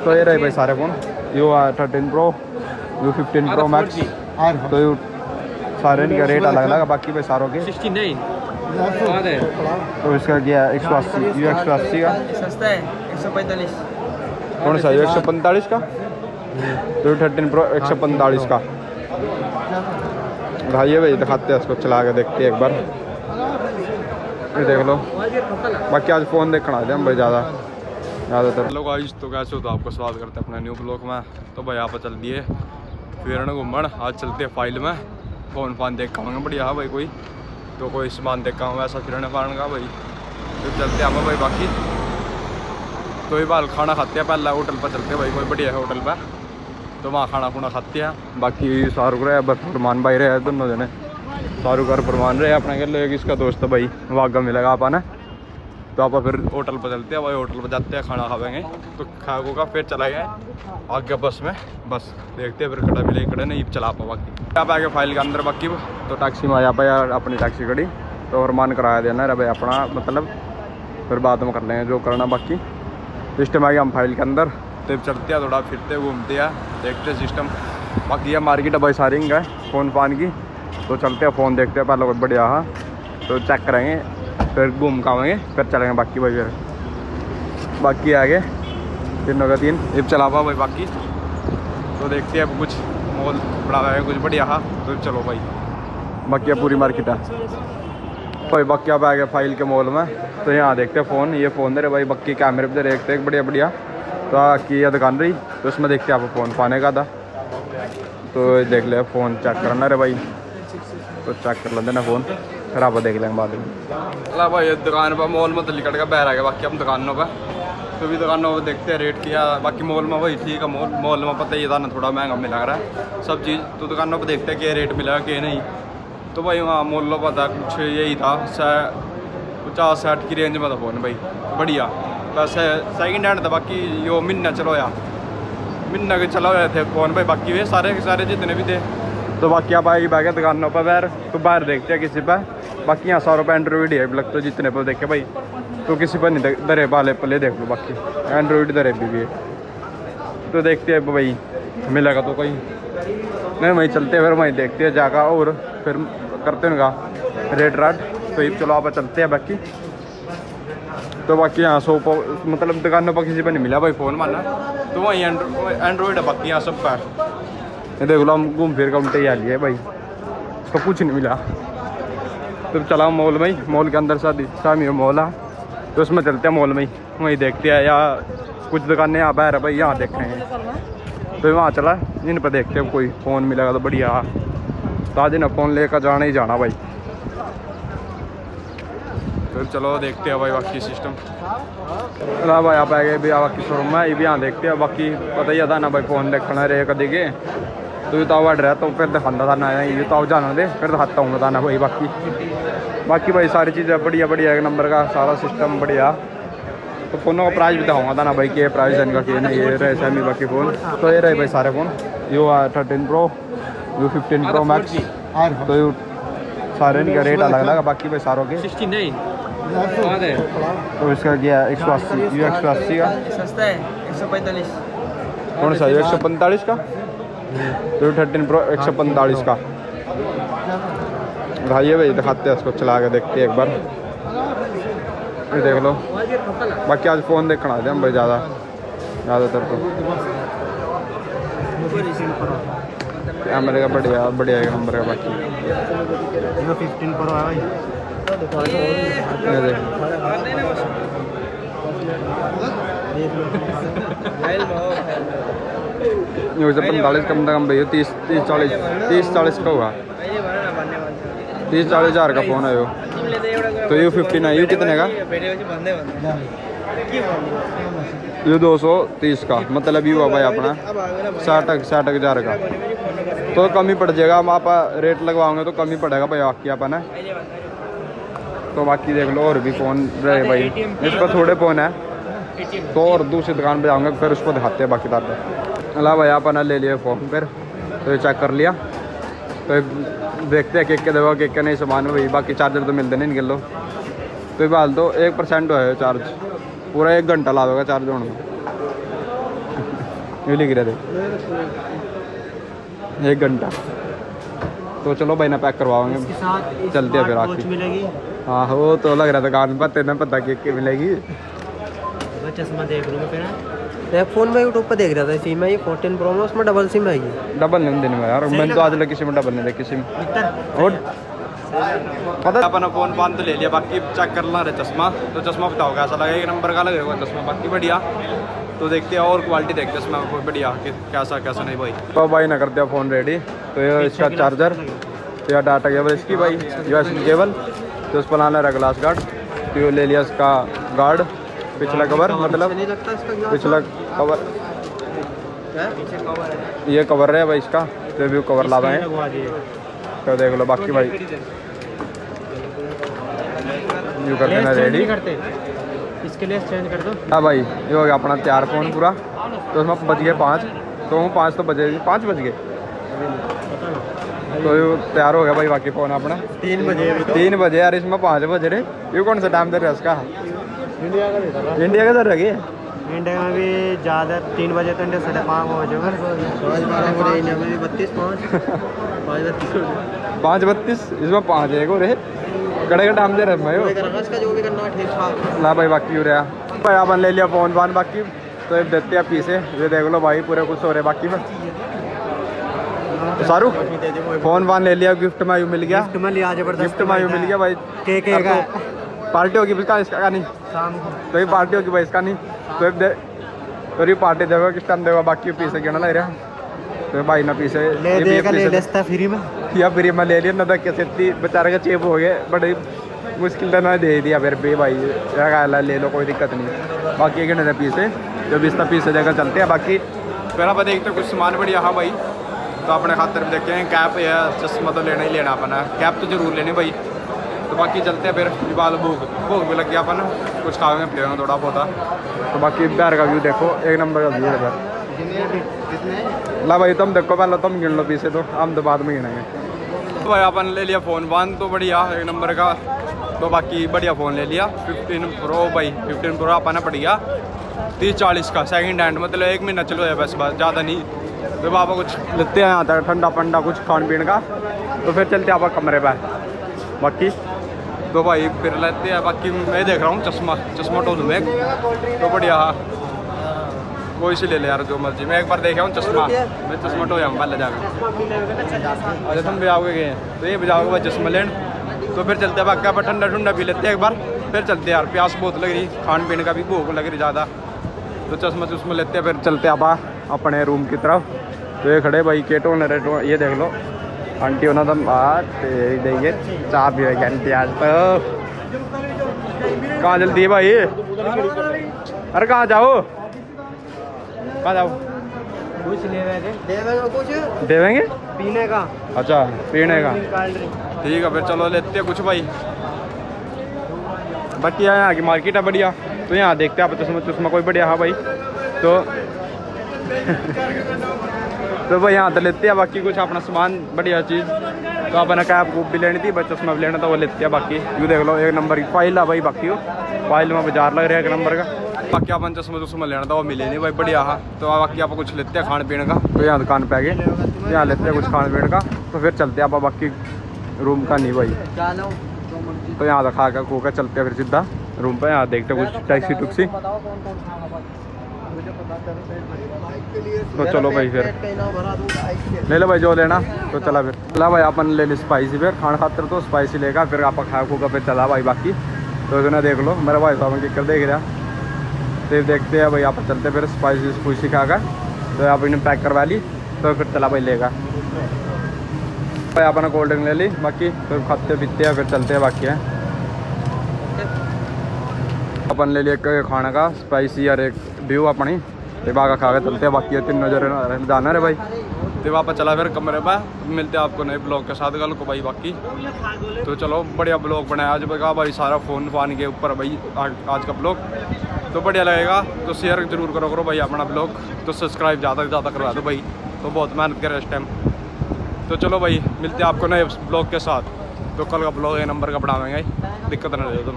तो ये रहे भाई सारे phone you 13 pro you 15 pro max. तो यू सारे इनका रेट अलग अलग, बाकी भाई सारों के 69 तो इसका क्या है 180 यू 180 का सस्ता है 145। कौन सा यू 145 का यू 13 प्रो 145 का भाई। ये भाई दिखाते हैं इसको चला के देखते हैं एक बार, ये देख लो। बाकी आज फ़ोन देखना आते हम भाई ज़्यादातर। हेलो गाइस, तो कैसे हो? तो आपको स्वागत करते हैं अपने न्यू ब्लॉग में। तो भाई यहाँ पर चल दिए फिर घूमन, आज चलते हैं फाइल में फ़ोन फान देख पाऊँगे बढ़िया है भाई, कोई तो कोई सामान देखा हूँ वैसा फिरने फारन का भाई। तो चलते हैं हम भाई। बाकी तो ये बाल खाना खाते हैं, पहले होटल पर चलते हैं भाई, कोई बढ़िया है होटल पर, तो वहाँ खाना खुना खाते हैं। बाकी शाहरुख रहे बस फरमान भाई रहे दोनों जने, शाहरुख और फरमान रहे अपने के लिए, इसका दोस्त भाई वागा मिलेगा आपने। तो आप फिर होटल पर चलते हैं भाई, होटल पर जाते हैं खाना खावेंगे। तो खा का फिर चला गया आगे बस में, बस देखते हैं फिर खड़ा मिले खड़े नहीं चला पा। बाकी आप आगे फाइल के अंदर बाकी तो टैक्सी में आया पाया अपनी टैक्सी खड़ी, तो फरमान कराया देना है भाई अपना, मतलब फिर बाद में कर लेंगे जो करना। बाकी सिस्टम आ गया हम फाइल के अंदर, तो चलते हैं थोड़ा फिरते घूमते हैं देखते हैं सिस्टम। बाकी यह मार्केट है भाई सारी है फ़ोन फान की, तो चलते हैं फ़ोन देखते हैं पहले बहुत बढ़िया है, तो चेक करेंगे फिर घूम के आएंगे फिर चलेंगे। बाकी भाई फिर बाकी आगे 3 होगा 3 इब चला हुआ भाई। बाकी तो देखते हैं अब कुछ मॉल बड़ा है कुछ बढ़िया है, तो चलो भाई। बाकी पूरी मार्केट है भाई। बाकी आप आ गए फाइल के मॉल में, तो यहाँ देखते हैं फ़ोन, ये फ़ोन दे रहे भाई। बाकी कैमरे पे देखते हैं बढ़िया बढ़िया, तो की यह दुकान रही, तो उसमें देखते हैं आप फ़ोन पाने का था, तो देख ले फ़ोन चेक करना रे भाई, तो चेक कर लेते ना फ़ोन, फिर आप देख लेंगे बाद में। अला भाई दुकान पर मॉल में तो लिकट का बहर आ गया। बाकी हम दुकानों पर तो भी दुकानों पर देखते हैं रेट किया। बाकी मॉल में भाई ठीक है, मॉल में पता ही था ना थोड़ा महंगा मिला रहा है सब चीज़, तो दुकानों पर देखते हैं कि रेट मिला कि नहीं। तो भाई वहाँ मॉलों पर था कुछ यही था 50-60 की रेंज में था फ़ोन भाई बढ़िया, बस सेकंड हैंड था। बाकी यो महीना चलो यार महीना के चला रहे थे फ़ोन भाई। बाकी वे सारे के सारे जितने भी थे, तो बाकी आप आएगी बैग दुकानों पर बाहर, तो बाहर देखते हैं किसी पर। बाकी यहाँ 100 रुपये एंड्रॉइड है लगता है जितने पर देखे भाई, तो किसी पर नहीं दरे वाले पले देख लो। बाकी एंड्रॉइड दरे भी है, तो देखते हैं भाई मिलेगा तो कोई नहीं, वहीं चलते हैं फिर वहीं देखते हैं जाकर और फिर करते हैं उनका रेट राट। तो ये चलो आप चलते हैं बाकी। तो बाकी यहाँ 100 मतलब दुकानों पर किसी पर नहीं मिला भाई फ़ोन माना, तो वहीं एंड्रॉइड है बाकी यहाँ सब पर। ये देख लो हम घूम फिर का उल्टे आ लिए भाई, तो कुछ नहीं मिला। तो चला मॉल में ही, मॉल के अंदर शामी मॉल है, तो उसमें चलते हैं मॉल में ही, वहीं देखते हैं। या कुछ दुकानें यहाँ बाहर है भाई, यहाँ देख रहे हैं, तो वहाँ चला इन पर देखते हैं कोई फ़ोन मिलेगा तो बढ़िया। तो आज ना फ़ोन लेकर जाना ही जाना भाई, तो चलो देखते हैं भाई बाकी सिस्टम। ना भाई आप आ गए भी बाकी शोरूम में, ये भी यहाँ देखते हैं। बाकी पता ही था ना भाई फ़ोन देखना रहे कभी के, तो ये तो बढ़ रहा तो फिर दिखाता था ना, ये तो जाना दे फिर दिखाता हूँ बताना भाई। बाकी भाई सारी चीज़ें बढ़िया बढ़िया एक नंबर का सारा सिस्टम बढ़िया। तो फ़ोनों का प्राइस भी दिखाऊंगा था ना भाई, कि प्राइस है इनका कि नहीं, ये रहे सेमी बाकी फ़ोन। तो ये रहे भाई सारे phone you 13 pro you 15 pro max. तो यू सारे इनका रेट अलग अलग, बाकी भाई सारों के 69 तो इसका क्या है 180 यू 180 का सस्ता है 145। कौन सा यू 145 का यू 13 प्रो 145 का भाई। ये भाई दिखाते हैं इसको चला के देखते हैं एक बार, ये देख लो। बाकी आज फ़ोन देखना आते हम भाई ज़्यादातर तो कैमरे का बढ़िया बढ़िया एक नंबर का। बाकी 15 प्रो है भाई, ये देख 45 कम से कम भैया 30-40 का हुआ, 30-40 हज़ार का फ़ोन है यो। तो यू 15 है, यू कितने का यू 230 का, मतलब यू है भाई अपना 60 हज़ार का, तो कम ही पड़ जाएगा। हम आप रेट लगवाओगे तो कम ही पड़ेगा भाई बाकी अपना। तो बाकी देख लो और भी फ़ोन रहे भाई, इस पर थोड़े फ़ोन है, तो और दूसरी दुकान पे जाऊँगे फिर उसको दिखाते हैं बाकी तार। अला भाई अपना ले लिया फ़ोन फिर, तो चेक कर लिया, तो देखते हैं केक के देगा केक के नहीं सामान में भाई। बाकी चार्जर तो मिलते नहीं निकल लो, तो बाल तो 1% है चार्ज, पूरा 1 घंटा ला दोगा चार्ज होने में। ये लिख रहे थे 1 घंटा। तो चलो भाई ना पैक करवाओगे, इसके साथ चलते हैं फिर वॉच आखिर। मिलेगी। हाँ वो तो लग रहा था कान पर, तेने पता कि मिलेगी। मैं चश्मा देख लूँगा फिर। मैं फ़ोन में यूट्यूब पर देख रहा था, सिम है ये 14 प्रो में, उसमें डबल सिम है ये। डबल नहीं देने में यार, मैंने तो आज लग किसी में डबल नहीं देखी सिम। और पता अपना फोन पान तो ले लिया, बाकी चेक करना रहे चश्मा। तो चश्मा बताओ कैसा लगेगा, 1 नंबर का लगेगा चश्मा, बाकी बढ़िया। तो देखते हैं और क्वालिटी देखते हैं चश्मा कोई बढ़िया कि कैसा कैसा नहीं भाई। तो भाई ना कर दिया फ़ोन रेडी। तो ये इसका चार्जर, तो यह डाटा केबल इसकी भाई, USB केबल, तो उस पर लाना रहा ग्लास गार्ड। तो ये ले लिया इसका गार्ड, पिछला कवर, मतलब पिछला कवर, ये कवर है भाई इसका। तो भी कवर ला है, तो देख लो बाकी भाई यू कर देना रेडी। इसके लिए चेंज कर दो। हाँ भाई ये हो गया अपना तैयार फ़ोन पूरा। तो उसमें बज गए 5, तो 5 तो बजे 5 बज गए। तो ये तैयार हो गया भाई बाकी फ़ोन अपना 3 बजे। 3 बजे यार, इसमें 5 बज रहे। ये कौन सा टाइम दे रहा है इसका? इंडिया का दर रही है। इंडिया में भी ज़्यादा 3 बजे तो इंडिया 5:30 हो जाएगा। 5:12 इंडिया में भी 32 5:32 इसमें 5 है रे, कड़े का टाइम दे रहे मैं इसका जो भी करना ठीक ठाक। ला भाई बाकी हो रहा भाई अपन ले लिया फ़ोन वान बाकी। तो ये देते हैं पीछे, ये देख लो भाई पूरे कुछ हो रहे बाकी में। तो शाहरुख फ़ोन वान ले लिया, गिफ्ट में यू मिल गया, गिफ्ट में लिया जबरदस्त, गिफ्ट में यू मिल गया भाई। केक का पार्टी होगी इसका, इसका नहीं शाम को। तो ये पार्टी होगी भाई, इसका नहीं। तो एक दे तो ये पार्टी देगा, किस टाइम देगा, बाकी पीछे क्यों ना लग रहा। तो भाई ना पीछे ले देगा, ले लेता फ्री में या फ्री में ले लिया ना, तक कैसे इतनी बेचारे का चेप हो गए, बड़ी मुश्किल तो ना दे दिया फिर भी भाई। ले लो कोई दिक्कत नहीं। बाकी एक ना पीछे जो भी इसका पीछे जगह चलते हैं। बाकी फिर आप देखते कुछ सामान बढ़िया। हाँ भाई तो अपने खातर भी देखते हैं, कैप या चश्मा तो लेना ही लेना अपना, कैप तो जरूर लेनी भाई। तो बाकी चलते हैं फिर, बाल भूख भी लग गया अपन, कुछ खाएंगे पिएंगे थोड़ा बहुत। तो बाकी बाहर का व्यू देखो, 1 नंबर का व्यू है इधर। ला भाई तुम देखो, पहले तुम गिन लो पीछे, तो हम तो बाद में गिनेंगे। तो भाई अपन ले लिया फ़ोन वान, तो बढ़िया 1 नंबर का। तो बाकी बढ़िया फ़ोन ले लिया 15 प्रो भाई। 15 प्रो अपन पड़ गया 30-40 का, सेकंड हैंड, मतलब 1 महीना चलो है बस, बात ज़्यादा नहीं। तो बाबा कुछ लेते हैं यहाँ तक ठंडा पंडा कुछ खान पीने का, तो फिर चलते हैं आप कमरे पर। बाकी तो भाई फिर लेते हैं। बाकी मैं देख रहा हूँ चश्मा टोलू में, तो बढ़िया कोई सी ले ले यार जो मर्जी। मैं एक बार देखा हूँ चश्मा, मैं चश्मा टो जाऊँ पहले जाकर। अरे तुम बजाओगे गए तो ये बजाओगे भाई चश्मा लेन। तो फिर चलते हैं बाकी आप ठंडा ठंडा पी लेते हैं एक बार, फिर चलते हैं यार, प्यास बहुत लग रही, खान पीने का भी भूख लग रही ज़्यादा। तो चश्मा लेते हैं, फिर चलते हैं आप अपने रूम की तरफ। तो ये खड़े भाई केटो ने रेटो, ये देख लो आंटी होना तो बात देखिए चाय पी रही आंटी आज। तो कहाँ जल्दी है भाई? अरे कहाँ जाओ, कहाँ जाओ? कुछ देवेंगे कुछ देवेंगे पीने का। अच्छा पीने का, ठीक है फिर चलो लेते हैं कुछ भाई। बाकी यहाँ की मार्केट है बढ़िया, तो यहाँ देखते हैं आप चश्मा कोई बढ़िया। हाँ भाई तो भाई यहाँ तो लेते हैं बाकी कुछ अपना सामान बढ़िया चीज़। तो अपना कैप कूप भी लेनी थी, बस चश्मा भी लेना था, वो लेते हैं। बाकी यू देख लो 1 नंबर की फाइल है भाई, बाकी फाइल में बाजार लग रहा है 1 नंबर का। बाकी अपन चश्मा लेना था, वो मिले नहीं भाई बढ़िया। हाँ तो बाकी आप कुछ लेते हैं खाने पीने का। तो यहाँ दुकान पे आ गए, यहाँ लेते हैं कुछ खाने पीने का, तो फिर चलते हैं आप बाकी रूम का नहीं भाई। तो यहाँ तो खा कर खो कर चलते हैं फिर सीधा रूम पे। यहाँ देखते हैं कुछ टैक्सी टुक्सी। तो चलो भाई फिर ले लो भाई जो लेना। तो चला फिर चला भाई अपन ले ली स्पाइसी, फिर खाना खाते तो स्पाइसी लेगा, फिर आप खा खो कर फिर चला भाई। बाकी तो इतना देख लो मेरा भाई साहब किक कर देख रहा। तो देखते हैं भाई आप चलते फिर स्पाइसी स्पूसी खा कर। तो आप इन्हें पैक करवा ली, तो फिर चला भाई लेगा भाई अपना कोल्ड ड्रिंक ले ली। बाकी फिर खाते पीते हैं, फिर चलते हैं बाकी है। अपन ले लिया खाने का स्पाइसी और एक ड्यू अपनी, तो बागा खा के चलते हैं। बाकी 3 नजर जाना है भाई। तो वापस चला फिर कमरे पर, मिलते हैं आपको नए ब्लॉग के साथ कल को भाई। बाकी तो चलो बढ़िया ब्लॉग बनाया आज भाई, सारा फ़ोन फान के ऊपर भाई आज का ब्लॉग। तो बढ़िया लगेगा तो शेयर जरूर करो भाई अपना ब्लॉग। तो सब्सक्राइब ज़्यादा से ज़्यादा करवा दो भाई, तो बहुत मेहनत करे इस टाइम। तो चलो भाई मिलते हैं आपको नए ब्लॉग के साथ। तो कल का ब्लॉग 1 नंबर का बढ़ावेंगे, दिक्कत ना दे तुम।